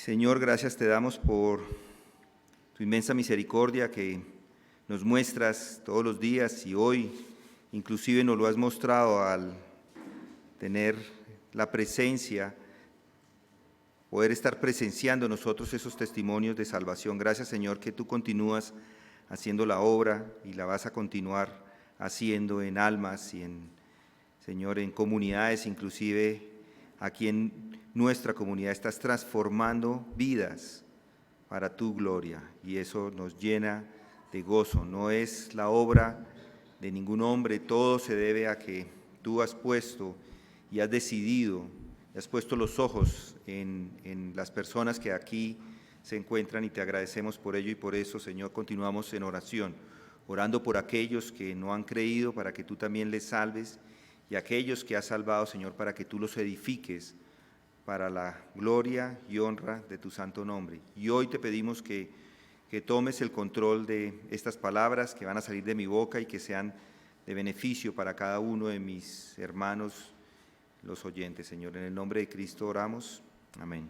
Señor, gracias te damos por tu inmensa misericordia que nos muestras todos los días y hoy inclusive nos lo has mostrado al tener la presencia, poder estar presenciando nosotros esos testimonios de salvación. Gracias, Señor, que tú continúas haciendo la obra y la vas a continuar haciendo en almas y Señor, en comunidades, inclusive aquí en nuestra comunidad estás transformando vidas para tu gloria y eso nos llena de gozo. No es la obra de ningún hombre, todo se debe a que tú has puesto y has decidido, y has puesto los ojos en las personas que aquí se encuentran y te agradecemos por ello y por eso, Señor, continuamos en oración, orando por aquellos que no han creído para que tú también les salves y aquellos que has salvado, Señor, para que tú los edifiques para la gloria y honra de tu santo nombre. Y hoy te pedimos que tomes el control de estas palabras que van a salir de mi boca y que sean de beneficio para cada uno de mis hermanos, los oyentes, Señor. En el nombre de Cristo oramos. Amén.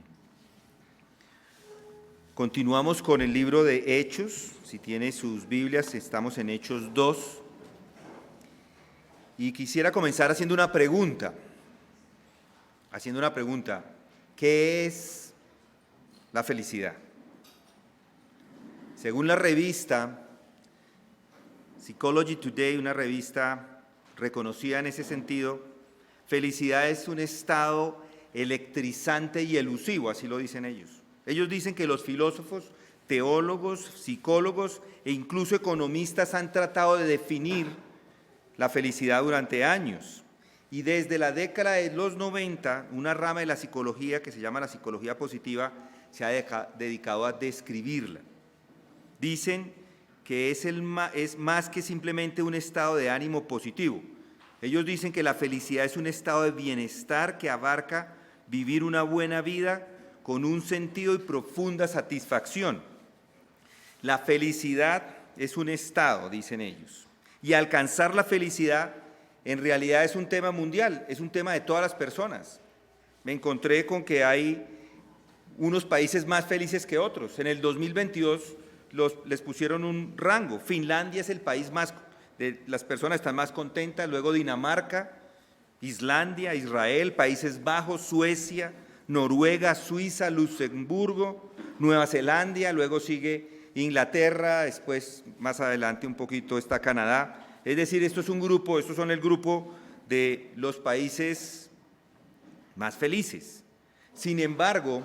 Continuamos con el libro de Hechos. Si tiene sus Biblias, estamos en Hechos 2. Y quisiera comenzar haciendo una pregunta. ¿Qué es la felicidad? Según la revista Psychology Today, una revista reconocida en ese sentido, felicidad es un estado electrizante y elusivo, así lo dicen ellos. Ellos dicen que los filósofos, teólogos, psicólogos e incluso economistas han tratado de definir la felicidad durante años. Y desde la década de los 90, una rama de la psicología que se llama la psicología positiva se ha dedicado a describirla. Dicen que es más que simplemente un estado de ánimo positivo. Ellos dicen que la felicidad es un estado de bienestar que abarca vivir una buena vida con un sentido y profunda satisfacción. La felicidad es un estado, dicen ellos, y alcanzar la felicidad en realidad es un tema mundial, es un tema de todas las personas. Me encontré con que hay unos países más felices que otros. En el 2022 les pusieron un rango. Finlandia es el país las personas están más contentas, luego Dinamarca, Islandia, Israel, Países Bajos, Suecia, Noruega, Suiza, Luxemburgo, Nueva Zelanda, luego sigue Inglaterra, después más adelante un poquito está Canadá. Es decir, estos son el grupo de los países más felices. Sin embargo,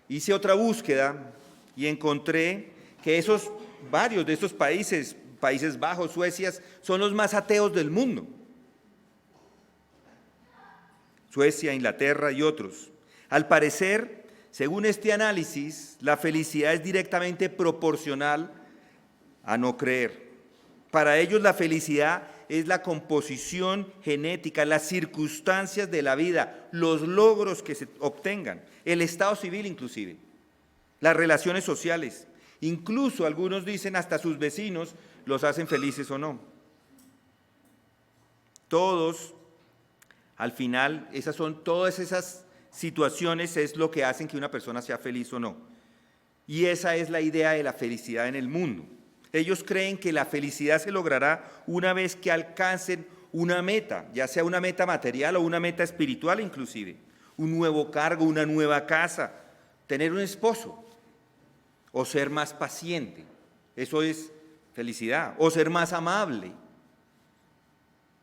hice otra búsqueda y encontré que varios de estos países, Países Bajos, Suecia, son los más ateos del mundo. Suecia, Inglaterra y otros. Al parecer, según este análisis, la felicidad es directamente proporcional a no creer. Para ellos la felicidad es la composición genética, las circunstancias de la vida, los logros que se obtengan, el estado civil inclusive, las relaciones sociales. Incluso algunos dicen hasta sus vecinos los hacen felices o no. Todos, al final, todas esas situaciones es lo que hacen que una persona sea feliz o no. Y esa es la idea de la felicidad en el mundo. Ellos creen que la felicidad se logrará una vez que alcancen una meta, ya sea una meta material o una meta espiritual inclusive, un nuevo cargo, una nueva casa, tener un esposo o ser más paciente, eso es felicidad, o ser más amable.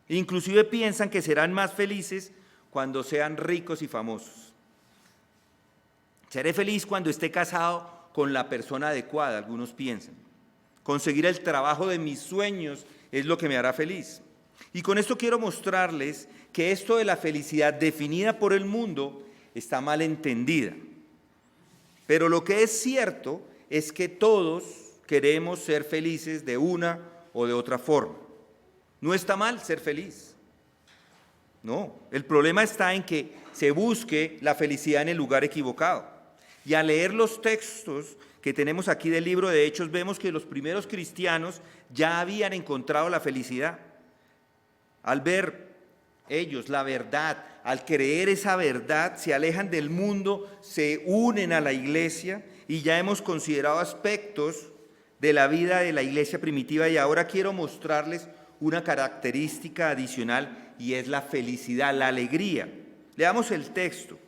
Inclusive piensan que serán más felices cuando sean ricos y famosos. Seré feliz cuando esté casado con la persona adecuada, algunos piensan. Conseguir el trabajo de mis sueños es lo que me hará feliz. Y con esto quiero mostrarles que esto de la felicidad definida por el mundo está mal entendida. Pero lo que es cierto es que todos queremos ser felices de una o de otra forma. No está mal ser feliz. No, el problema está en que se busque la felicidad en el lugar equivocado. Y al leer los textos que tenemos aquí del libro de Hechos, vemos que los primeros cristianos ya habían encontrado la felicidad. Al ver ellos la verdad, al creer esa verdad, se alejan del mundo, se unen a la iglesia, y ya hemos considerado aspectos de la vida de la iglesia primitiva, y ahora quiero mostrarles una característica adicional, y es la felicidad, la alegría. Leamos el texto.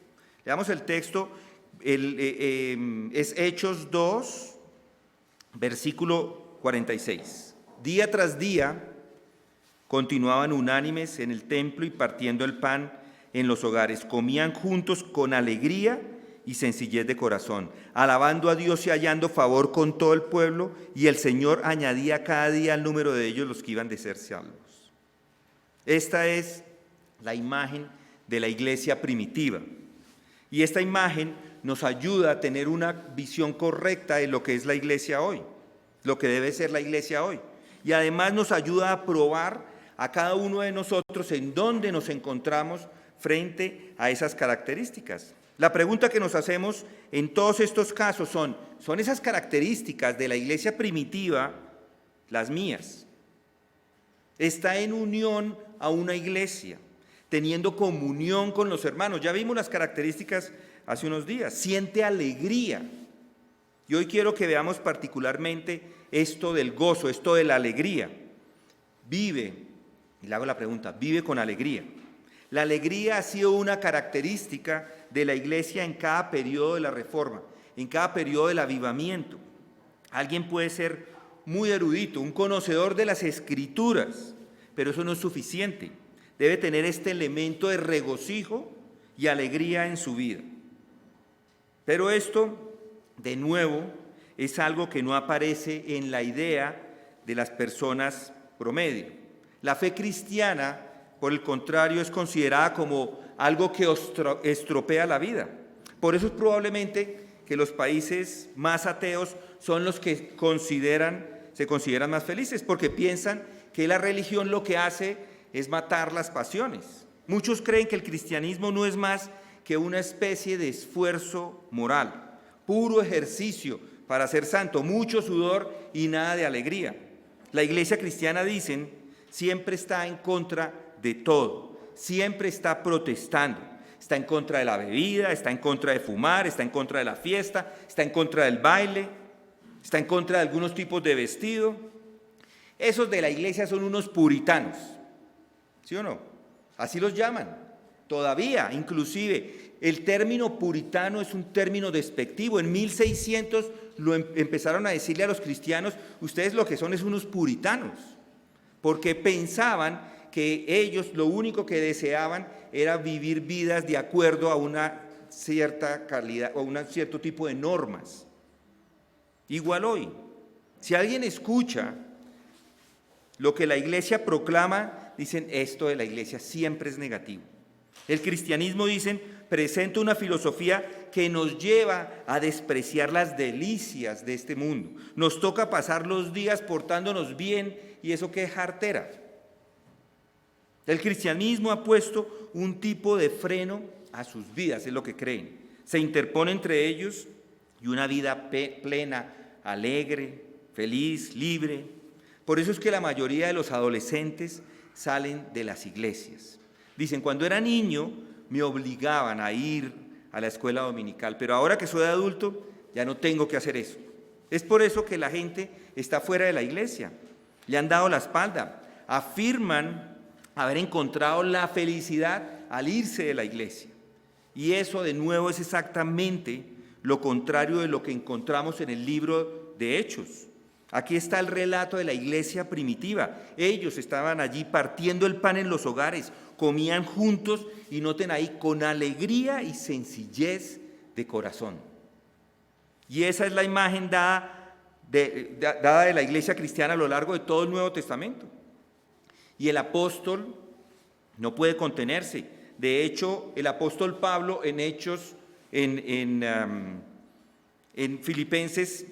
Es Hechos 2, versículo 46. Día tras día continuaban unánimes en el templo y partiendo el pan en los hogares. Comían juntos con alegría y sencillez de corazón, alabando a Dios y hallando favor con todo el pueblo, y el Señor añadía cada día al número de ellos los que iban de ser salvos. Esta es la imagen de la iglesia primitiva. Y esta imagen nos ayuda a tener una visión correcta de lo que es la iglesia hoy, lo que debe ser la iglesia hoy. Y además nos ayuda a probar a cada uno de nosotros en dónde nos encontramos frente a esas características. La pregunta que nos hacemos en todos estos casos ¿son esas características de la iglesia primitiva las mías? Está en unión a una iglesia, teniendo comunión con los hermanos. Ya vimos las características hace unos días. Siente alegría. Y hoy quiero que veamos particularmente esto del gozo, esto de la alegría. Vive, y le hago la pregunta, ¿vive con alegría? La alegría ha sido una característica de la iglesia en cada periodo de la reforma, en cada periodo del avivamiento. Alguien puede ser muy erudito, un conocedor de las escrituras, pero eso no es suficiente. Debe tener este elemento de regocijo y alegría en su vida. Pero esto, de nuevo, es algo que no aparece en la idea de las personas promedio. La fe cristiana, por el contrario, es considerada como algo que estropea la vida. Por eso es probablemente que los países más ateos son los que se consideran más felices, porque piensan que la religión lo que hace es matar las pasiones. Muchos creen que el cristianismo no es más que una especie de esfuerzo moral, puro ejercicio para ser santo, mucho sudor y nada de alegría. La iglesia cristiana, dicen, siempre está en contra de todo, siempre está protestando. Está en contra de la bebida, está en contra de fumar, está en contra de la fiesta, está en contra del baile, está en contra de algunos tipos de vestido. Esos de la iglesia son unos puritanos, ¿sí o no? Así los llaman. Todavía, inclusive, el término puritano es un término despectivo. En 1600 empezaron a decirle a los cristianos, ustedes lo que son es unos puritanos, porque pensaban que ellos lo único que deseaban era vivir vidas de acuerdo a una cierta calidad o a un cierto tipo de normas. Igual hoy, si alguien escucha lo que la iglesia proclama, dicen esto de la iglesia siempre es negativo. El cristianismo, dicen, presenta una filosofía que nos lleva a despreciar las delicias de este mundo. Nos toca pasar los días portándonos bien y eso que es jartera. El cristianismo ha puesto un tipo de freno a sus vidas, es lo que creen. Se interpone entre ellos y una vida plena, alegre, feliz, libre. Por eso es que la mayoría de los adolescentes salen de las iglesias. Dicen, cuando era niño me obligaban a ir a la escuela dominical, pero ahora que soy adulto ya no tengo que hacer eso. Es por eso que la gente está fuera de la iglesia. Le han dado la espalda. Afirman haber encontrado la felicidad al irse de la iglesia. Y eso de nuevo es exactamente lo contrario de lo que encontramos en el libro de Hechos. Aquí está el relato de la iglesia primitiva. Ellos estaban allí partiendo el pan en los hogares, comían juntos y noten ahí, con alegría y sencillez de corazón. Y esa es la imagen dada de la iglesia cristiana a lo largo de todo el Nuevo Testamento. Y el apóstol no puede contenerse. De hecho, el apóstol Pablo en Hechos, en Filipenses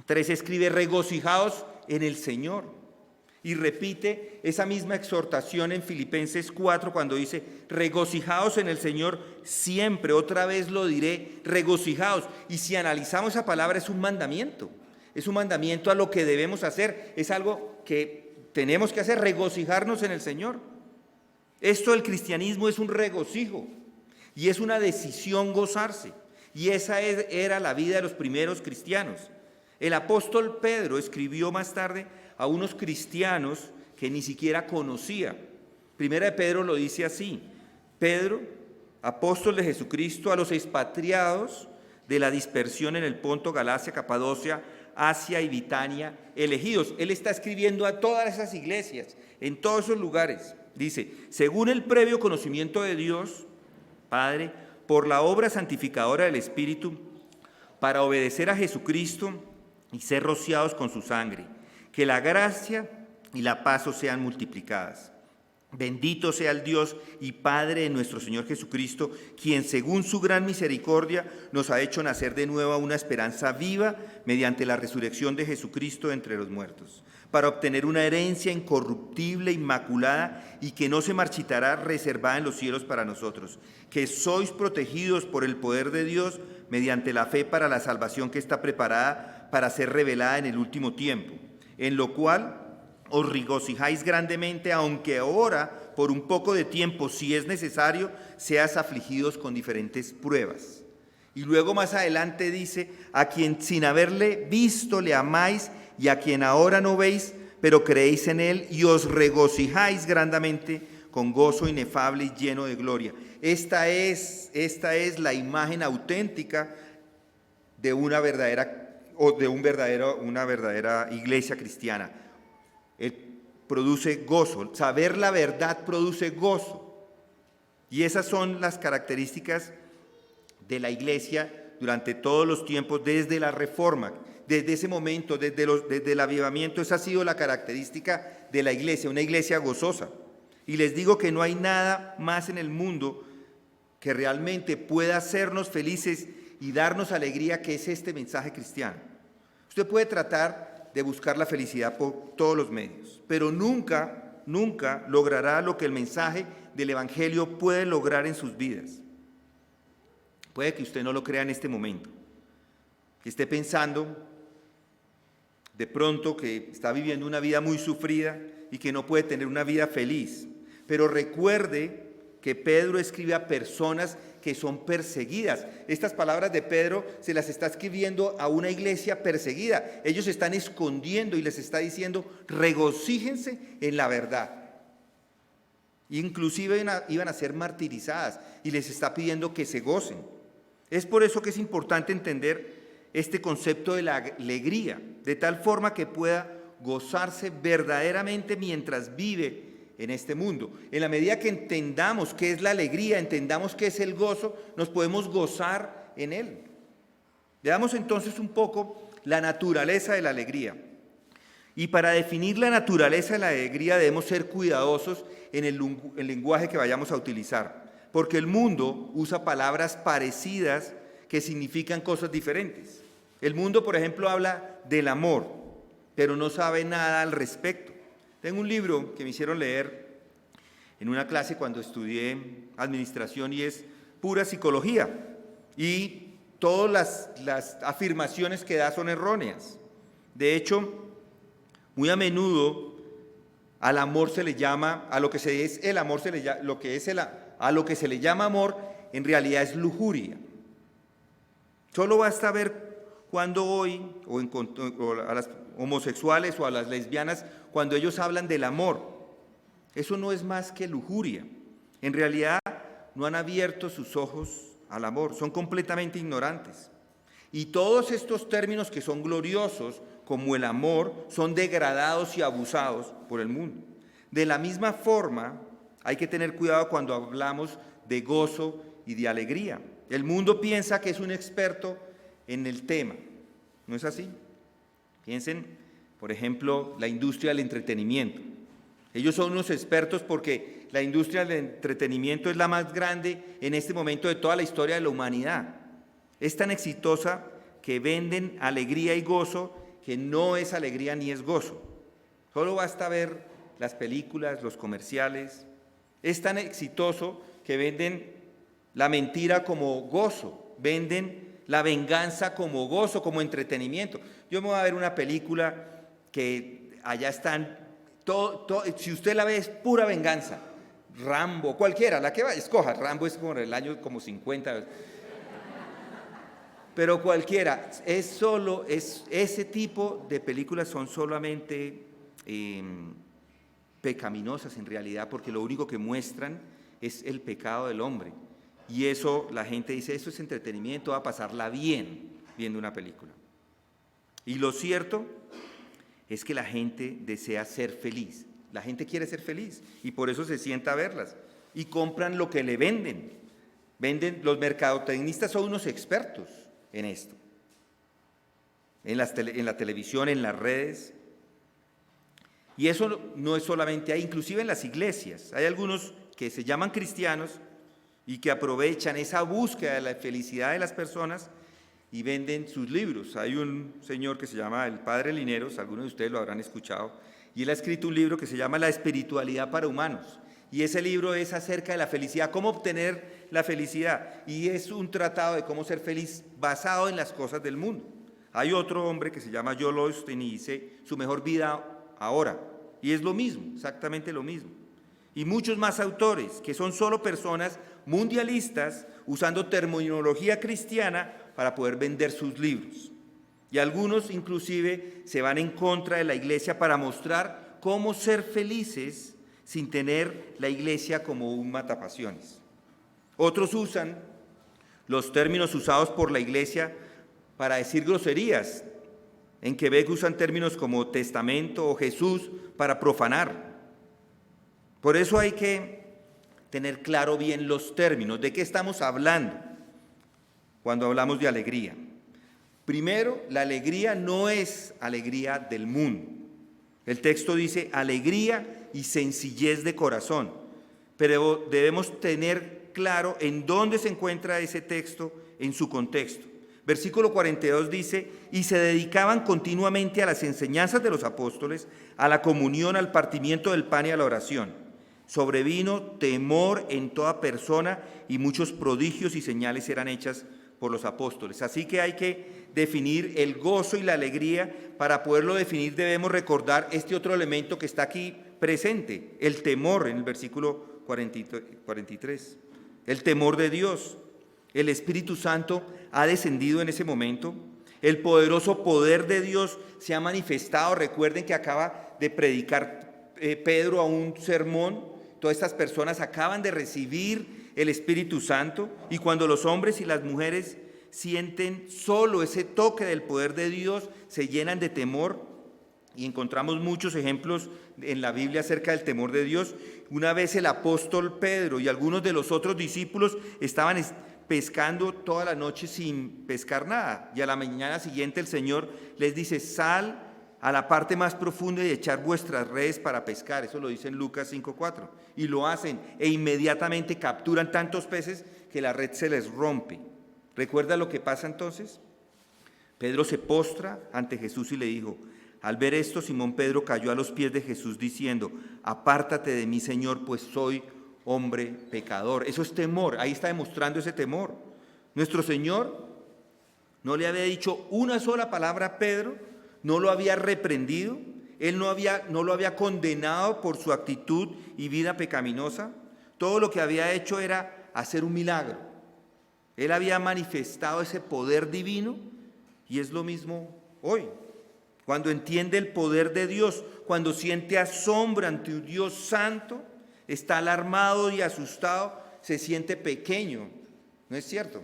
3 escribe, regocijaos en el Señor. Y repite esa misma exhortación en Filipenses 4 cuando dice, regocijaos en el Señor siempre, otra vez lo diré, regocijaos. Y si analizamos esa palabra es un mandamiento a lo que debemos hacer, es algo que tenemos que hacer, regocijarnos en el Señor. Esto del cristianismo es un regocijo y es una decisión gozarse. Y esa era la vida de los primeros cristianos. El apóstol Pedro escribió más tarde a unos cristianos que ni siquiera conocía. Primera de Pedro lo dice así: Pedro, apóstol de Jesucristo, a los expatriados de la dispersión en el Ponto, Galacia, Capadocia, Asia y Bitania, elegidos. Él está escribiendo a todas esas iglesias, en todos esos lugares. Dice: según el previo conocimiento de Dios, Padre, por la obra santificadora del Espíritu, para obedecer a Jesucristo y ser rociados con su sangre, que la gracia y la paz os sean multiplicadas. Bendito sea el Dios y Padre de nuestro Señor Jesucristo, quien según su gran misericordia nos ha hecho nacer de nuevo a una esperanza viva mediante la resurrección de Jesucristo de entre los muertos, para obtener una herencia incorruptible, inmaculada y que no se marchitará, reservada en los cielos para nosotros, que sois protegidos por el poder de Dios mediante la fe para la salvación que está preparada para ser revelada en el último tiempo, en lo cual os regocijáis grandemente, aunque ahora, por un poco de tiempo, si es necesario, seas afligidos con diferentes pruebas. Y luego más adelante dice: a quien sin haberle visto le amáis, y a quien ahora no veis, pero creéis en él, y os regocijáis grandemente con gozo inefable y lleno de gloria. Esta es la imagen auténtica de una verdadera iglesia cristiana. Produce gozo. Saber la verdad produce gozo. Y esas son las características de la iglesia durante todos los tiempos, desde la Reforma, desde ese momento, desde el avivamiento. Esa ha sido la característica de la iglesia, una iglesia gozosa. Y les digo que no hay nada más en el mundo que realmente pueda hacernos felices y darnos alegría que es este mensaje cristiano. Usted puede tratar de buscar la felicidad por todos los medios, pero nunca logrará lo que el mensaje del Evangelio puede lograr en sus vidas. Puede que usted no lo crea en este momento, que esté pensando de pronto que está viviendo una vida muy sufrida y que no puede tener una vida feliz. Pero recuerde que Pedro escribe a personas que son perseguidas. Estas palabras de Pedro se las está escribiendo a una iglesia perseguida. Ellos se están escondiendo y les está diciendo: regocíjense en la verdad. Inclusive iban a ser martirizadas y les está pidiendo que se gocen. Es por eso que es importante entender este concepto de la alegría, de tal forma que pueda gozarse verdaderamente mientras vive en este mundo. En la medida que entendamos qué es la alegría, entendamos qué es el gozo, nos podemos gozar en él. Veamos entonces un poco la naturaleza de la alegría. Y para definir la naturaleza de la alegría debemos ser cuidadosos en el lenguaje que vayamos a utilizar, porque el mundo usa palabras parecidas que significan cosas diferentes. El mundo, por ejemplo, habla del amor, pero no sabe nada al respecto. Tengo un libro que me hicieron leer en una clase cuando estudié administración y es pura psicología. Y todas las afirmaciones que da son erróneas. De hecho, muy a menudo al amor se le llama, a lo que se le llama amor, en realidad es lujuria. Solo basta ver cuando hoy, o a las homosexuales o a las lesbianas, cuando ellos hablan del amor, eso no es más que lujuria. En realidad no han abierto sus ojos al amor, son completamente ignorantes. Y todos estos términos que son gloriosos, como el amor, son degradados y abusados por el mundo. De la misma forma, hay que tener cuidado cuando hablamos de gozo y de alegría. El mundo piensa que es un experto en el tema. ¿No es así? Piensen, por ejemplo, la industria del entretenimiento. Ellos son unos expertos porque la industria del entretenimiento es la más grande en este momento de toda la historia de la humanidad. Es tan exitosa que venden alegría y gozo que no es alegría ni es gozo. Solo basta ver las películas, los comerciales. Es tan exitoso que venden la mentira como gozo, venden la venganza como gozo, como entretenimiento. Yo me voy a ver una película que allá están, si usted la ve es pura venganza. Rambo, cualquiera, la que vaya, escoja. Rambo es como el año como 50. Pero cualquiera, ese tipo de películas son solamente pecaminosas en realidad, porque lo único que muestran es el pecado del hombre. Y eso, la gente dice, eso es entretenimiento, va a pasarla bien viendo una película. Y lo cierto es que la gente desea ser feliz. La gente quiere ser feliz y por eso se sienta a verlas. Y compran lo que le venden. Los mercadotecnistas son unos expertos en esto. En la televisión, en las redes. Y eso no es solamente ahí, inclusive en las iglesias. Hay algunos que se llaman cristianos y que aprovechan esa búsqueda de la felicidad de las personas y venden sus libros. Hay un señor que se llama el Padre Lineros, algunos de ustedes lo habrán escuchado, y él ha escrito un libro que se llama La espiritualidad para humanos. Y ese libro es acerca de la felicidad, cómo obtener la felicidad. Y es un tratado de cómo ser feliz basado en las cosas del mundo. Hay otro hombre que se llama Joel Osteen y dice su mejor vida ahora. Y es lo mismo, exactamente lo mismo. Y muchos más autores que son solo personas mundialistas usando terminología cristiana para poder vender sus libros. Y algunos inclusive se van en contra de la iglesia para mostrar cómo ser felices sin tener la iglesia como un matapasiones. Otros usan los términos usados por la iglesia para decir groserías. En Quebec usan términos como testamento o Jesús para profanar. Por eso hay que tener claro bien los términos, de qué estamos hablando cuando hablamos de alegría. Primero, la alegría no es alegría del mundo. El texto dice alegría y sencillez de corazón, pero debemos tener claro en dónde se encuentra ese texto en su contexto. Versículo 42 dice, y se dedicaban continuamente a las enseñanzas de los apóstoles, a la comunión, al partimiento del pan y a la oración. Sobrevino temor en toda persona y muchos prodigios y señales eran hechas por los apóstoles. Así que hay que definir el gozo y la alegría. Para poderlo definir debemos recordar este otro elemento que está aquí presente, el temor en el versículo 43. El temor de Dios. El Espíritu Santo ha descendido en ese momento. El poderoso poder de Dios se ha manifestado. Recuerden que acaba de predicar Pedro a un sermón. Todas estas personas acaban de recibir el Espíritu Santo y cuando los hombres y las mujeres sienten solo ese toque del poder de Dios, se llenan de temor y encontramos muchos ejemplos en la Biblia acerca del temor de Dios. Una vez el apóstol Pedro y algunos de los otros discípulos estaban pescando toda la noche sin pescar nada y a la mañana siguiente el Señor les dice, sal a la parte más profunda y echar vuestras redes para pescar. Eso lo dice en Lucas 5:4. Y lo hacen e inmediatamente capturan tantos peces que la red se les rompe. ¿Recuerda lo que pasa entonces? Pedro se postra ante Jesús y le dijo, al ver esto, Simón Pedro cayó a los pies de Jesús diciendo, apártate de mí, Señor, pues soy hombre pecador. Eso es temor, ahí está demostrando ese temor. Nuestro Señor no le había dicho una sola palabra a Pedro, no lo había reprendido, él no lo había condenado por su actitud y vida pecaminosa. Todo lo que había hecho era hacer un milagro. Él había manifestado ese poder divino y es lo mismo hoy. Cuando entiende el poder de Dios, cuando siente asombro ante un Dios santo, está alarmado y asustado, se siente pequeño. ¿No es cierto?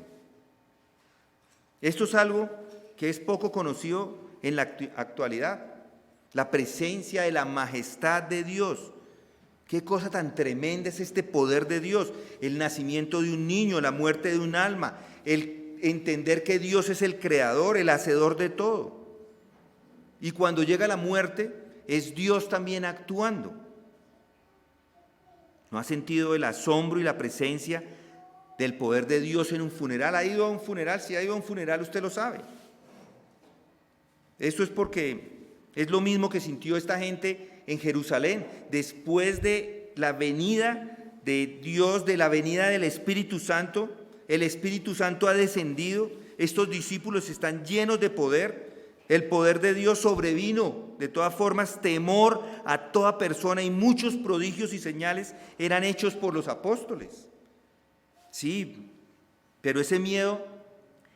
Esto es algo que es poco conocido en la actualidad, la presencia de la majestad de Dios. Qué cosa tan tremenda es este poder de Dios, el nacimiento de un niño, la muerte de un alma, el entender que Dios es el creador, el hacedor de todo. Y cuando llega la muerte, es Dios también actuando. ¿No ha sentido el asombro y la presencia del poder de Dios en un funeral? ¿Ha ido a un funeral? Si ha ido a un funeral, usted lo sabe. Esto es porque es lo mismo que sintió esta gente en Jerusalén. Después de la venida de Dios, de la venida del Espíritu Santo, el Espíritu Santo ha descendido. Estos discípulos están llenos de poder. El poder de Dios sobrevino. De todas formas, temor a toda persona y muchos prodigios y señales eran hechos por los apóstoles. Sí, pero ese miedo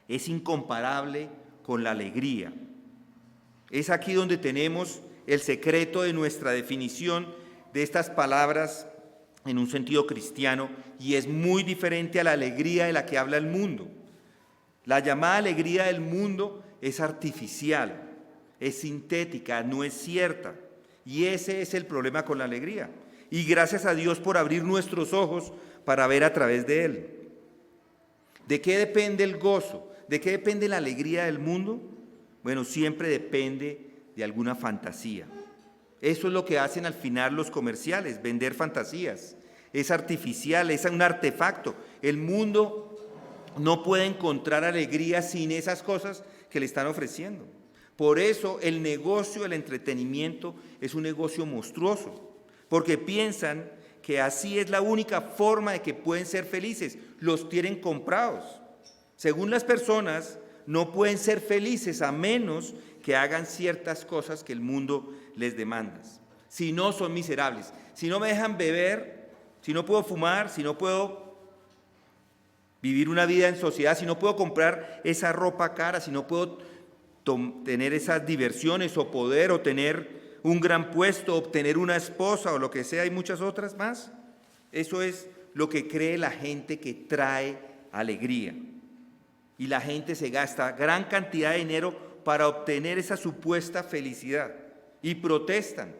es incomparable con la alegría. Es aquí donde tenemos el secreto de nuestra definición de estas palabras en un sentido cristiano, y es muy diferente a la alegría de la que habla el mundo. La llamada alegría del mundo es artificial, es sintética, no es cierta, y ese es el problema con la alegría. Y gracias a Dios por abrir nuestros ojos para ver a través de él. ¿De qué depende el gozo? ¿De qué depende la alegría del mundo? Bueno, siempre depende de alguna fantasía. Eso es lo que hacen al final los comerciales, vender fantasías. Es artificial, es un artefacto. El mundo no puede encontrar alegría sin esas cosas que le están ofreciendo. Por eso el negocio del entretenimiento es un negocio monstruoso, porque piensan que así es la única forma de que pueden ser felices. Los tienen comprados. Según las personas, no pueden ser felices a menos que hagan ciertas cosas que el mundo les demanda. Si no, son miserables. Si no me dejan beber, si no puedo fumar, si no puedo vivir una vida en sociedad, si no puedo comprar esa ropa cara, si no puedo tener esas diversiones o poder o tener un gran puesto, obtener una esposa o lo que sea, y muchas otras más. Eso es lo que cree la gente que trae alegría. Y la gente se gasta gran cantidad de dinero para obtener esa supuesta felicidad. Y protestan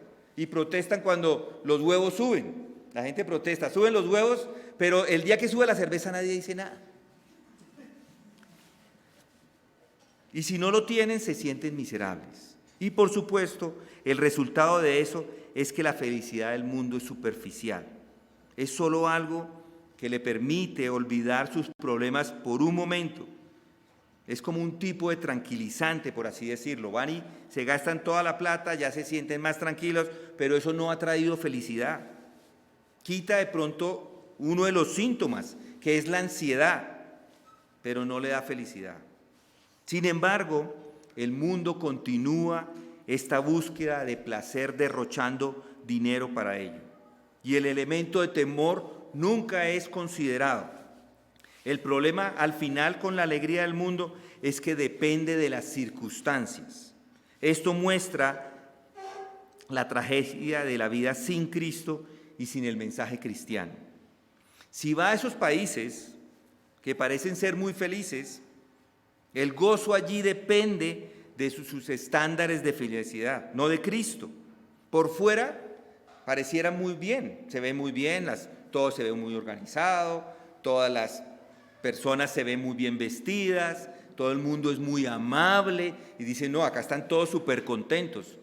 cuando los huevos suben. La gente protesta, suben los huevos, pero el día que sube la cerveza nadie dice nada. Y si no lo tienen, se sienten miserables. Y por supuesto, el resultado de eso es que la felicidad del mundo es superficial. Es solo algo que le permite olvidar sus problemas por un momento. Es como un tipo de tranquilizante, por así decirlo. Van y se gastan toda la plata, ya se sienten más tranquilos, pero eso no ha traído felicidad. Quita de pronto uno de los síntomas, que es la ansiedad, pero no le da felicidad. Sin embargo, el mundo continúa esta búsqueda de placer derrochando dinero para ello. Y el elemento de temor nunca es considerado. El problema al final con la alegría del mundo es que depende de las circunstancias. Esto muestra la tragedia de la vida sin Cristo y sin el mensaje cristiano. Si va a esos países que parecen ser muy felices, el gozo allí depende de sus estándares de felicidad, no de Cristo. Por fuera pareciera muy bien, se ve muy bien, todo se ve muy organizado, todas las personas se ven muy bien vestidas, todo el mundo es muy amable y dicen, no, acá están todos súper contentos.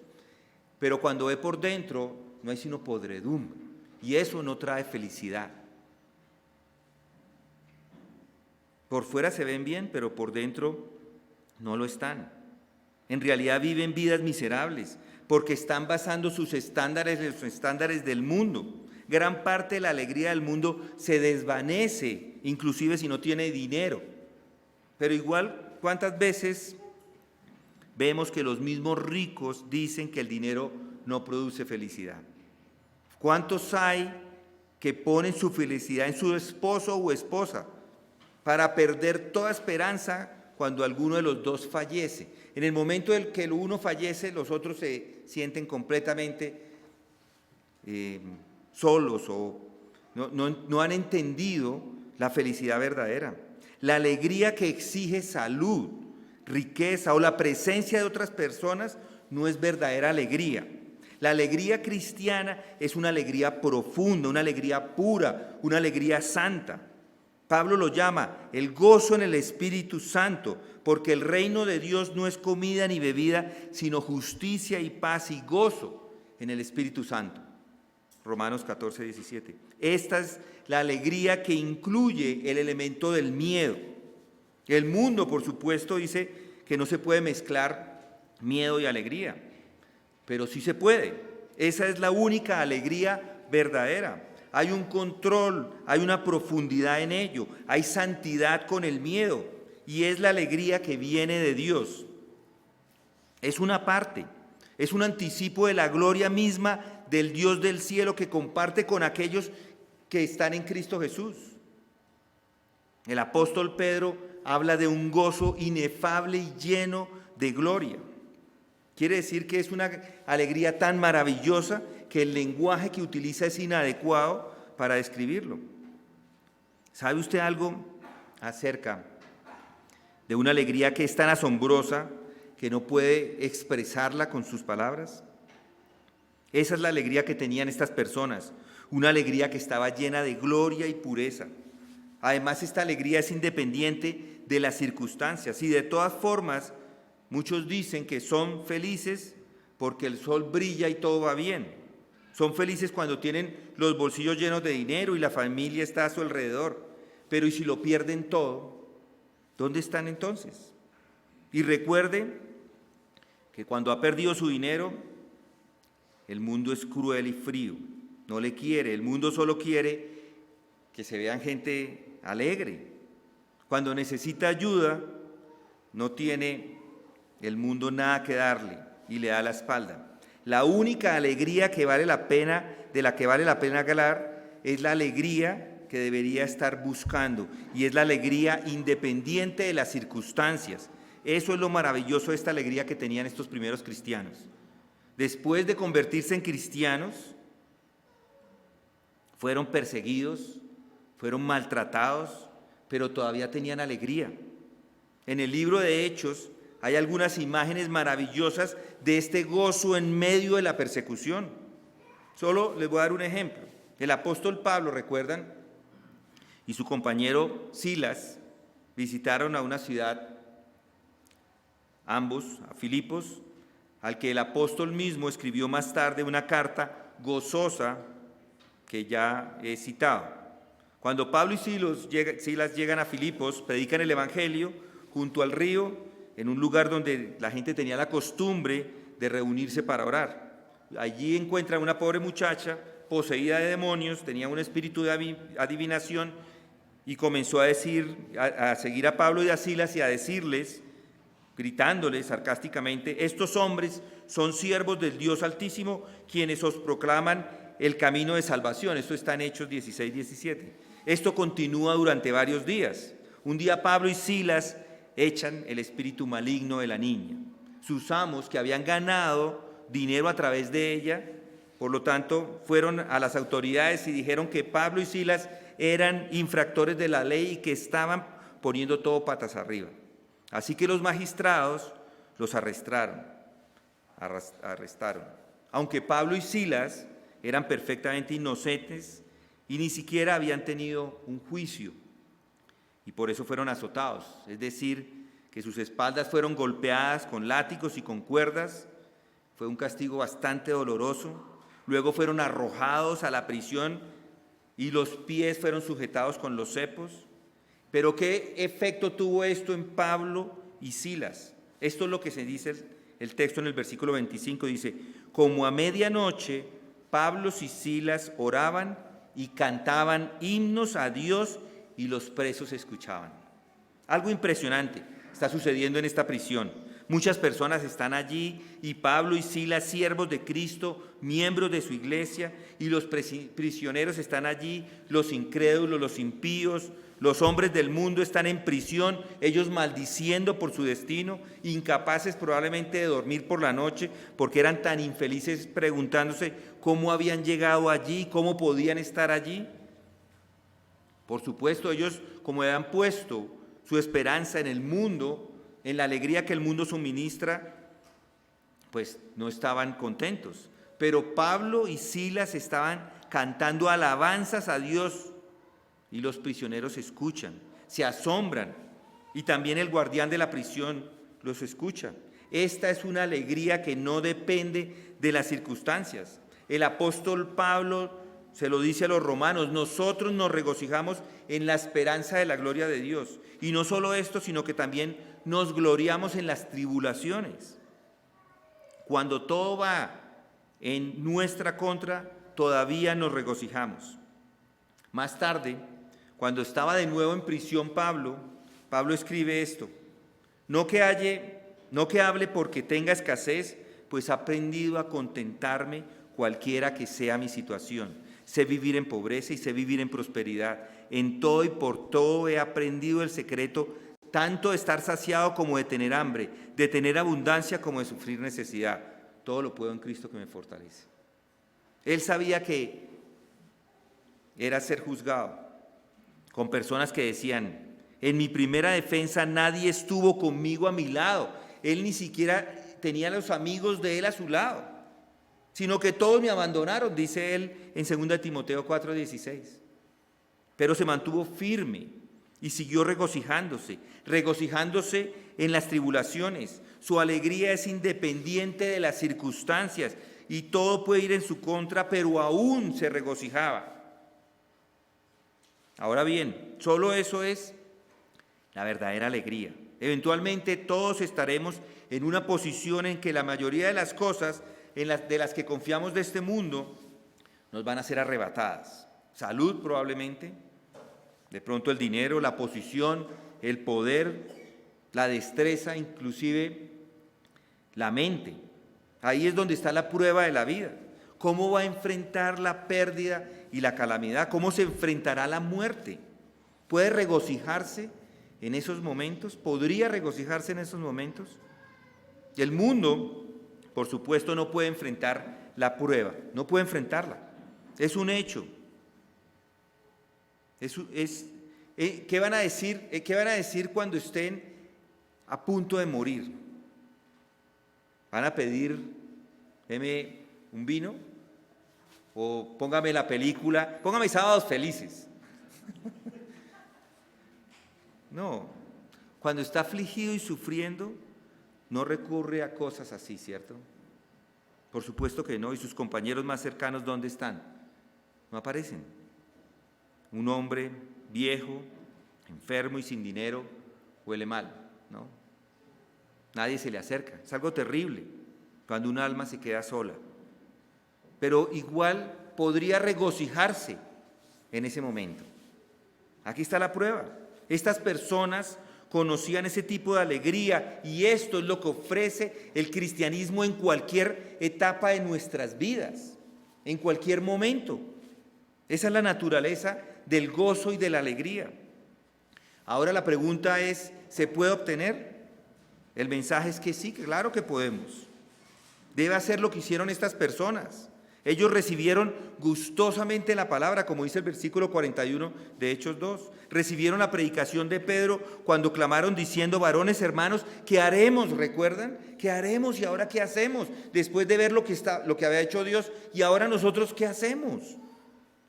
Pero cuando ve por dentro, no hay sino podredumbre y eso no trae felicidad. Por fuera se ven bien, pero por dentro no lo están. En realidad viven vidas miserables porque están basando sus estándares en los estándares del mundo. Gran parte de la alegría del mundo se desvanece, inclusive si no tiene dinero. Pero igual, ¿cuántas veces vemos que los mismos ricos dicen que el dinero no produce felicidad? ¿Cuántos hay que ponen su felicidad en su esposo o esposa para perder toda esperanza cuando alguno de los dos fallece? En el momento en que el uno fallece, los otros se sienten completamente solos o no han entendido la felicidad verdadera. La alegría que exige salud, riqueza o la presencia de otras personas no es verdadera alegría. La alegría cristiana es una alegría profunda, una alegría pura, una alegría santa. Pablo lo llama el gozo en el Espíritu Santo, porque el reino de Dios no es comida ni bebida, sino justicia y paz y gozo en el Espíritu Santo. Romanos 14, 17. Esta es la alegría que incluye el elemento del miedo. El mundo, por supuesto, dice que no se puede mezclar miedo y alegría, pero sí se puede. Esa es la única alegría verdadera. Hay un control, hay una profundidad en ello, hay santidad con el miedo, y es la alegría que viene de Dios. Es una parte, es un anticipo de la gloria misma del Dios del cielo que comparte con aquellos que están en Cristo Jesús. El apóstol Pedro habla de un gozo inefable y lleno de gloria. Quiere decir que es una alegría tan maravillosa que el lenguaje que utiliza es inadecuado para describirlo. ¿Sabe usted algo acerca de una alegría que es tan asombrosa que no puede expresarla con sus palabras? Esa es la alegría que tenían estas personas, una alegría que estaba llena de gloria y pureza. Además, esta alegría es independiente de las circunstancias y de todas formas, muchos dicen que son felices porque el sol brilla y todo va bien. Son felices cuando tienen los bolsillos llenos de dinero y la familia está a su alrededor. Pero ¿y si lo pierden todo? ¿Dónde están entonces? Y recuerde que cuando ha perdido su dinero, el mundo es cruel y frío, no le quiere. El mundo solo quiere que se vean gente alegre. Cuando necesita ayuda, no tiene el mundo nada que darle y le da la espalda. La única alegría que vale la pena, de la que vale la pena hablar, es la alegría que debería estar buscando, y es la alegría independiente de las circunstancias. Eso es lo maravilloso de esta alegría que tenían estos primeros cristianos. Después de convertirse en cristianos, fueron perseguidos, fueron maltratados, pero todavía tenían alegría. En el libro de Hechos hay algunas imágenes maravillosas de este gozo en medio de la persecución. Solo les voy a dar un ejemplo. El apóstol Pablo, ¿recuerdan? Y su compañero Silas visitaron a una ciudad, ambos, a Filipos, al que el apóstol mismo escribió más tarde una carta gozosa que ya he citado. Cuando Pablo y Silas llegan a Filipos, predican el evangelio junto al río, en un lugar donde la gente tenía la costumbre de reunirse para orar. Allí encuentran una pobre muchacha poseída de demonios, tenía un espíritu de adivinación, y comenzó a seguir a Pablo y a Silas y a decirles, gritándoles sarcásticamente: estos hombres son siervos del Dios Altísimo, quienes os proclaman el camino de salvación. Esto está en Hechos 16, 17. Esto continúa durante varios días. Un día Pablo y Silas echan el espíritu maligno de la niña. Sus amos, que habían ganado dinero a través de ella, por lo tanto, fueron a las autoridades y dijeron que Pablo y Silas eran infractores de la ley y que estaban poniendo todo patas arriba. Así que los magistrados los arrestaron. Aunque Pablo y Silas eran perfectamente inocentes y ni siquiera habían tenido un juicio, y por eso fueron azotados, es decir, que sus espaldas fueron golpeadas con látigos y con cuerdas. Fue un castigo bastante doloroso. Luego fueron arrojados a la prisión y los pies fueron sujetados con los cepos. Pero ¿qué efecto tuvo esto en Pablo y Silas? Esto es lo que se dice el texto en el versículo 25, dice: como a medianoche Pablo y Silas oraban y cantaban himnos a Dios y los presos escuchaban. Algo impresionante está sucediendo en esta prisión. Muchas personas están allí y Pablo y Silas, siervos de Cristo, miembros de su iglesia, y los prisioneros están allí, los incrédulos, los impíos, los hombres del mundo están en prisión, ellos maldiciendo por su destino, incapaces probablemente de dormir por la noche porque eran tan infelices, preguntándose cómo habían llegado allí, cómo podían estar allí. Por supuesto, ellos, como habían puesto su esperanza en el mundo, en la alegría que el mundo suministra, pues no estaban contentos. Pero Pablo y Silas estaban cantando alabanzas a Dios y los prisioneros escuchan, se asombran, y también el guardián de la prisión los escucha. Esta es una alegría que no depende de las circunstancias. El apóstol Pablo se lo dice a los romanos: nosotros nos regocijamos en la esperanza de la gloria de Dios. Y no solo esto, sino que también nos gloriamos en las tribulaciones. Cuando todo va en nuestra contra, todavía nos regocijamos. Más tarde, cuando estaba de nuevo en prisión Pablo escribe esto: no que hable porque tenga escasez, pues he aprendido a contentarme cualquiera que sea mi situación. Sé vivir en pobreza y sé vivir en prosperidad. En todo y por todo he aprendido el secreto, tanto de estar saciado como de tener hambre, de tener abundancia como de sufrir necesidad. Todo lo puedo en Cristo que me fortalece. Él sabía que era ser juzgado con personas que decían: en mi primera defensa nadie estuvo conmigo a mi lado. Él ni siquiera tenía a los amigos de él a su lado, sino que todos me abandonaron, dice él en 2 Timoteo 4:16. Pero se mantuvo firme y siguió regocijándose en las tribulaciones. Su alegría es independiente de las circunstancias y todo puede ir en su contra, pero aún se regocijaba. Ahora bien, solo eso es la verdadera alegría. Eventualmente todos estaremos en una posición en que la mayoría de las cosas de las que confiamos de este mundo nos van a ser arrebatadas. Salud probablemente, de pronto el dinero, la posición, el poder, la destreza, inclusive la mente. Ahí es donde está la prueba de la vida. ¿Cómo va a enfrentar la pérdida y la calamidad? ¿Cómo se enfrentará la muerte? ¿Puede regocijarse en esos momentos? ¿Podría regocijarse en esos momentos? El mundo, por supuesto, no puede enfrentar la prueba, no puede enfrentarla. Es un hecho. ¿Qué van a decir? ¿Qué van a decir cuando estén a punto de morir? ¿Van a pedir, deme un vino? O póngame la película, póngame Sábados Felices. No, cuando está afligido y sufriendo, no recurre a cosas así, ¿cierto? Por supuesto que no. ¿Y sus compañeros más cercanos dónde están? No aparecen. Un hombre viejo, enfermo y sin dinero, huele mal, ¿no? Nadie se le acerca. Es algo terrible cuando un alma se queda sola. Pero igual podría regocijarse en ese momento. Aquí está la prueba. Estas personas conocían ese tipo de alegría y esto es lo que ofrece el cristianismo en cualquier etapa de nuestras vidas, en cualquier momento. Esa es la naturaleza del gozo y de la alegría. Ahora la pregunta es, ¿se puede obtener? El mensaje es que sí, claro que podemos. Debe hacer lo que hicieron estas personas. Ellos recibieron gustosamente la palabra, como dice el versículo 41 de Hechos 2. Recibieron la predicación de Pedro cuando clamaron diciendo: varones hermanos, ¿qué haremos? ¿Recuerdan? ¿Qué haremos y ahora qué hacemos? Después de ver lo que había hecho Dios, y ahora nosotros ¿qué hacemos?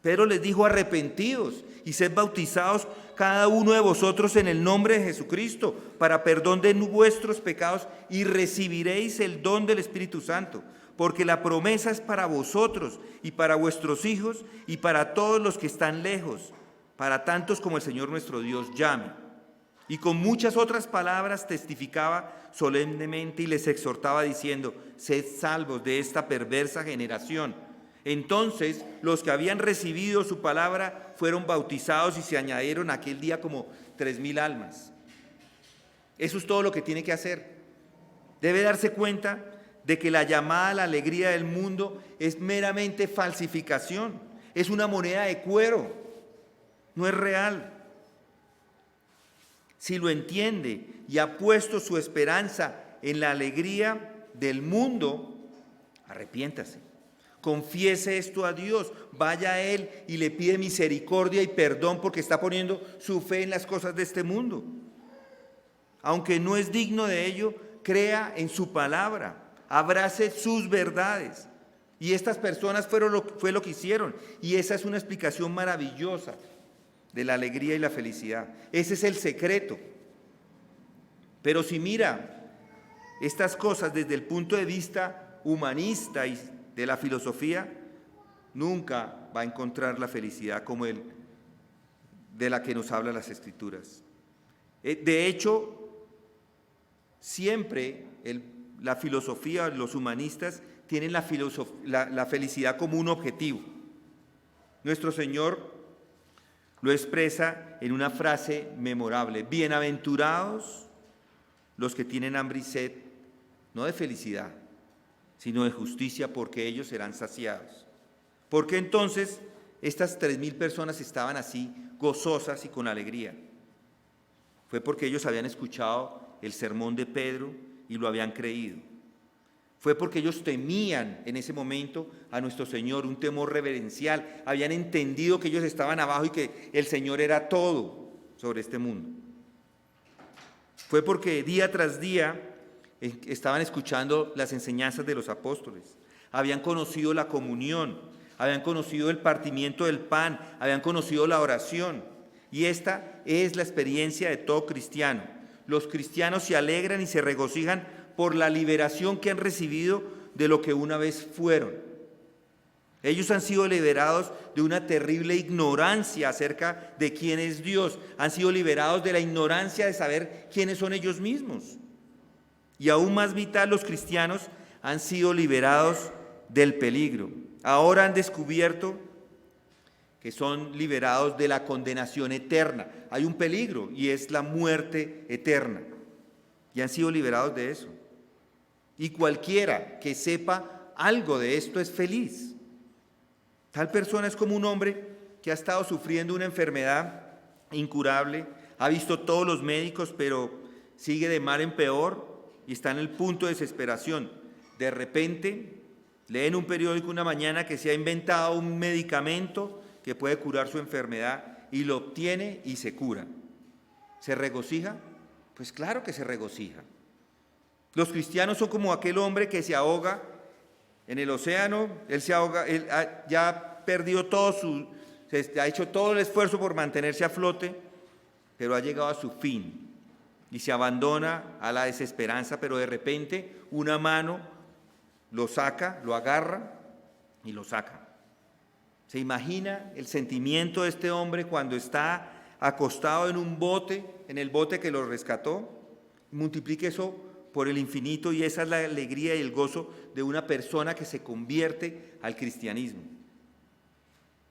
Pedro les dijo: arrepentidos y sed bautizados cada uno de vosotros en el nombre de Jesucristo para perdón de vuestros pecados y recibiréis el don del Espíritu Santo. Porque la promesa es para vosotros y para vuestros hijos y para todos los que están lejos, para tantos como el Señor nuestro Dios llame. Y con muchas otras palabras testificaba solemnemente y les exhortaba diciendo: sed salvos de esta perversa generación. Entonces los que habían recibido su palabra fueron bautizados y se añadieron aquel día como 3,000 almas. Eso es todo lo que tiene que hacer. Debe darse cuenta de que la llamada a la alegría del mundo es meramente falsificación, es una moneda de cuero, no es real. Si lo entiende y ha puesto su esperanza en la alegría del mundo, arrepiéntase, confiese esto a Dios, vaya a Él y le pide misericordia y perdón porque está poniendo su fe en las cosas de este mundo. Aunque no es digno de ello, crea en su palabra. Abrace sus verdades. Y estas personas fue lo que hicieron. Y esa es una explicación maravillosa de la alegría y la felicidad. Ese es el secreto. Pero si mira estas cosas desde el punto de vista humanista y de la filosofía, nunca va a encontrar la felicidad como de la que nos hablan las Escrituras. De hecho, siempre la filosofía, los humanistas tienen la felicidad como un objetivo. Nuestro Señor lo expresa en una frase memorable: bienaventurados los que tienen hambre y sed, no de felicidad, sino de justicia, porque ellos serán saciados. ¿Por qué entonces estas 3,000 personas estaban así gozosas y con alegría? Fue porque ellos habían escuchado el sermón de Pedro y lo habían creído. Fue porque ellos temían en ese momento a nuestro Señor, un temor reverencial. Habían entendido que ellos estaban abajo y que el Señor era todo sobre este mundo. Fue porque día tras día estaban escuchando las enseñanzas de los apóstoles. Habían conocido la comunión, habían conocido el partimiento del pan, habían conocido la oración. Y esta es la experiencia de todo cristiano. Los cristianos se alegran y se regocijan por la liberación que han recibido de lo que una vez fueron. Ellos han sido liberados de una terrible ignorancia acerca de quién es Dios. Han sido liberados de la ignorancia de saber quiénes son ellos mismos. Y aún más vital, los cristianos han sido liberados del peligro. Ahora han descubierto que son liberados de la condenación eterna. Hay un peligro y es la muerte eterna. Y han sido liberados de eso. Y cualquiera que sepa algo de esto es feliz. Tal persona es como un hombre que ha estado sufriendo una enfermedad incurable, ha visto todos los médicos, pero sigue de mal en peor y está en el punto de desesperación. De repente, lee en un periódico una mañana que se ha inventado un medicamento que puede curar su enfermedad y lo obtiene y se cura. ¿Se regocija? Pues claro que se regocija. Los cristianos son como aquel hombre que se ahoga en el océano. Él se ahoga, ya ha perdido ha hecho todo el esfuerzo por mantenerse a flote, pero ha llegado a su fin y se abandona a la desesperanza, pero de repente una mano lo saca, lo agarra y lo saca. ¿Se imagina el sentimiento de este hombre cuando está acostado en un bote, en el bote que lo rescató? Multiplique eso por el infinito y esa es la alegría y el gozo de una persona que se convierte al cristianismo.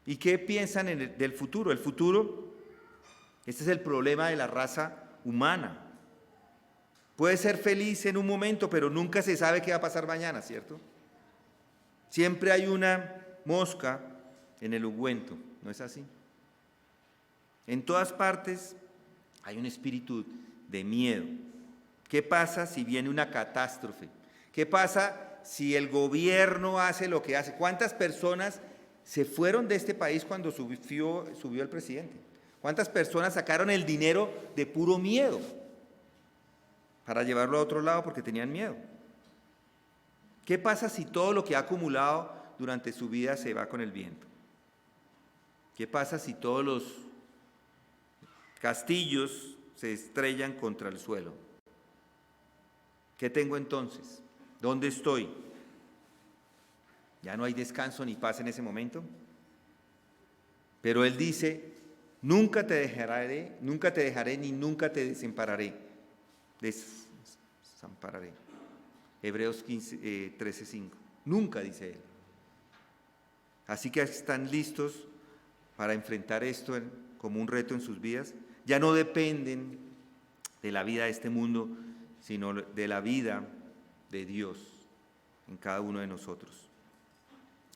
¿Y qué piensan del futuro? El futuro, este es el problema de la raza humana. Puede ser feliz en un momento, pero nunca se sabe qué va a pasar mañana, ¿cierto? Siempre hay una mosca en el ungüento, ¿no es así? En todas partes hay un espíritu de miedo. ¿Qué pasa si viene una catástrofe? ¿Qué pasa si el gobierno hace lo que hace? ¿Cuántas personas se fueron de este país cuando subió el presidente? ¿Cuántas personas sacaron el dinero de puro miedo para llevarlo a otro lado porque tenían miedo? ¿Qué pasa si todo lo que ha acumulado durante su vida se va con el viento? ¿Qué pasa si todos los castillos se estrellan contra el suelo? ¿Qué tengo entonces? ¿Dónde estoy? ¿Ya no hay descanso ni paz en ese momento? Pero él dice, nunca te dejaré ni nunca te desampararé. Desampararé. Hebreos 13:5. Nunca, dice él. Así que están listos para enfrentar esto como un reto en sus vidas. Ya no dependen de la vida de este mundo, sino de la vida de Dios en cada uno de nosotros.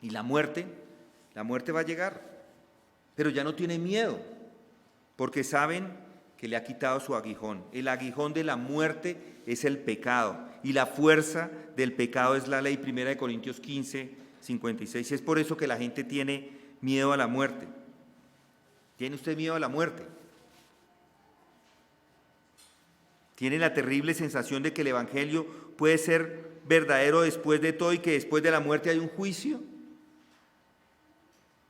Y la muerte va a llegar, pero ya no tiene miedo, porque saben que le ha quitado su aguijón. El aguijón de la muerte es el pecado, y la fuerza del pecado es la ley. 1 Corintios 15:56. Es por eso que la gente tiene miedo a la muerte. ¿Tiene usted miedo a la muerte? ¿Tiene la terrible sensación de que el Evangelio puede ser verdadero después de todo y que después de la muerte hay un juicio?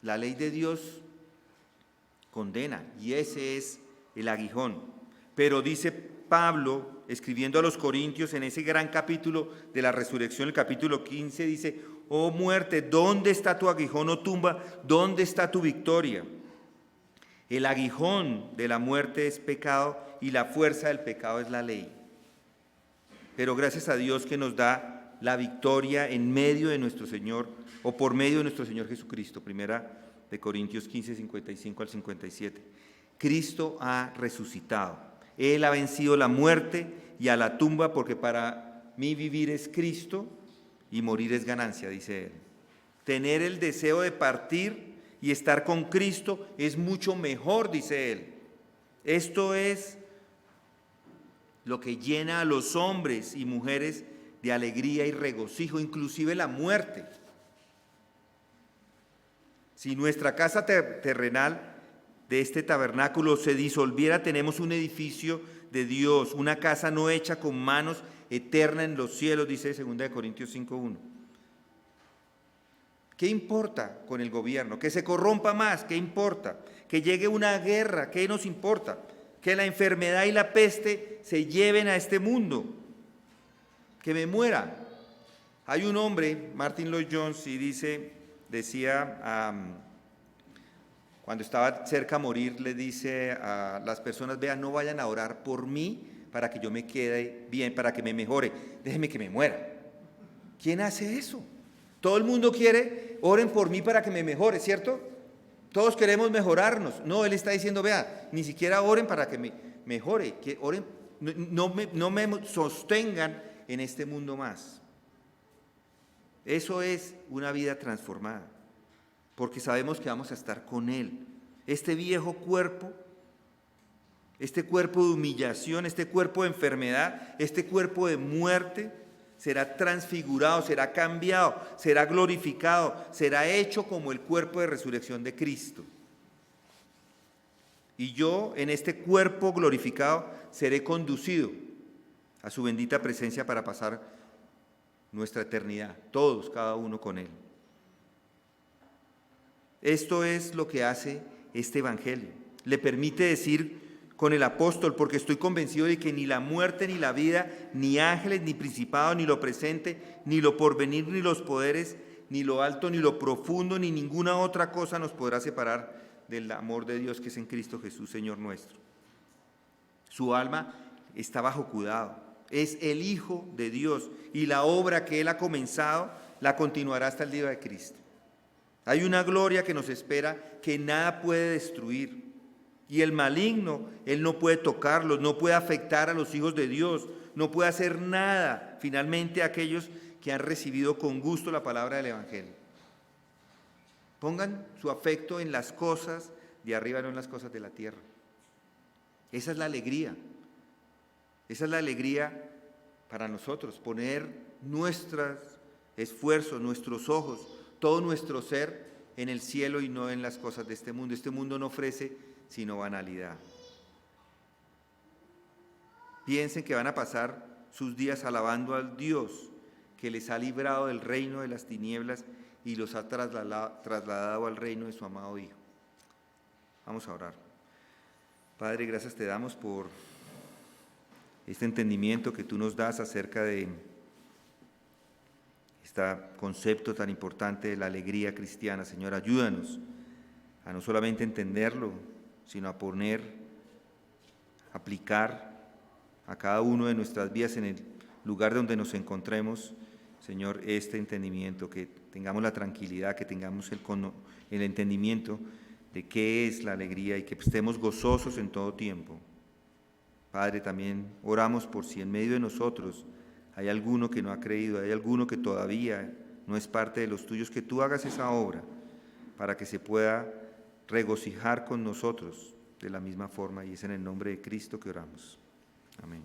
La ley de Dios condena y ese es el aguijón. Pero dice Pablo, escribiendo a los Corintios en ese gran capítulo de la resurrección, el capítulo 15, dice, oh muerte, ¿dónde está tu aguijón, oh tumba? ¿Dónde está tu victoria? El aguijón de la muerte es pecado y la fuerza del pecado es la ley. Pero gracias a Dios que nos da la victoria en medio de nuestro Señor, o por medio de nuestro Señor Jesucristo. 1 Corintios 15:55-57. Cristo ha resucitado. Él ha vencido la muerte y a la tumba, porque para mí vivir es Cristo y morir es ganancia, dice él. Tener el deseo de partir y estar con Cristo es mucho mejor, dice él. Esto es lo que llena a los hombres y mujeres de alegría y regocijo, inclusive la muerte. Si nuestra casa terrenal de este tabernáculo se disolviera, tenemos un edificio de Dios, una casa no hecha con manos, eterna en los cielos, dice 2 Corintios 5:1. ¿Qué importa con el gobierno? Que se corrompa más, ¿qué importa? Que llegue una guerra, ¿qué nos importa? Que la enfermedad y la peste se lleven a este mundo, que me muera. Hay un hombre, Martin Lloyd Jones, y decía, cuando estaba cerca a morir, le dice a las personas: vean, no vayan a orar por mí para que yo me quede bien, para que me mejore, déjenme que me muera. ¿Quién hace eso? Todo el mundo quiere, oren por mí para que me mejore, ¿cierto? Todos queremos mejorarnos. No, él está diciendo: vea, ni siquiera oren para que me mejore, que oren, no me sostengan en este mundo más. Eso es una vida transformada, porque sabemos que vamos a estar con Él. Este viejo cuerpo, este cuerpo de humillación, este cuerpo de enfermedad, este cuerpo de muerte, será transfigurado, será cambiado, será glorificado, será hecho como el cuerpo de resurrección de Cristo. Y yo, en este cuerpo glorificado, seré conducido a su bendita presencia para pasar nuestra eternidad, todos, cada uno con Él. Esto es lo que hace este evangelio. Le permite decir con el apóstol: porque estoy convencido de que ni la muerte, ni la vida, ni ángeles, ni principados, ni lo presente, ni lo porvenir, ni los poderes, ni lo alto, ni lo profundo, ni ninguna otra cosa nos podrá separar del amor de Dios que es en Cristo Jesús, Señor nuestro. Su alma está bajo cuidado. Es el Hijo de Dios y la obra que Él ha comenzado la continuará hasta el día de Cristo. Hay una gloria que nos espera que nada puede destruir. Y el maligno, él no puede tocarlos, no puede afectar a los hijos de Dios, no puede hacer nada, finalmente, a aquellos que han recibido con gusto la palabra del Evangelio. Pongan su afecto en las cosas de arriba, no en las cosas de la tierra. Esa es la alegría. Esa es la alegría para nosotros, poner nuestros esfuerzos, nuestros ojos, todo nuestro ser en el cielo y no en las cosas de este mundo. Este mundo no ofrece sino banalidad. Piensen que van a pasar sus días alabando al Dios que les ha librado del reino de las tinieblas y los ha trasladado al reino de su amado Hijo. Vamos a orar. Padre, gracias te damos por este entendimiento que tú nos das acerca de este concepto tan importante de la alegría cristiana. Señor, ayúdanos a no solamente entenderlo, sino a aplicar a cada uno de nuestras vidas en el lugar donde nos encontremos, Señor, este entendimiento, que tengamos la tranquilidad, que tengamos el entendimiento de qué es la alegría y que estemos gozosos en todo tiempo. Padre, también oramos por si en medio de nosotros hay alguno que no ha creído, hay alguno que todavía no es parte de los tuyos, que tú hagas esa obra para que se pueda regocijar con nosotros de la misma forma, y es en el nombre de Cristo que oramos. Amén.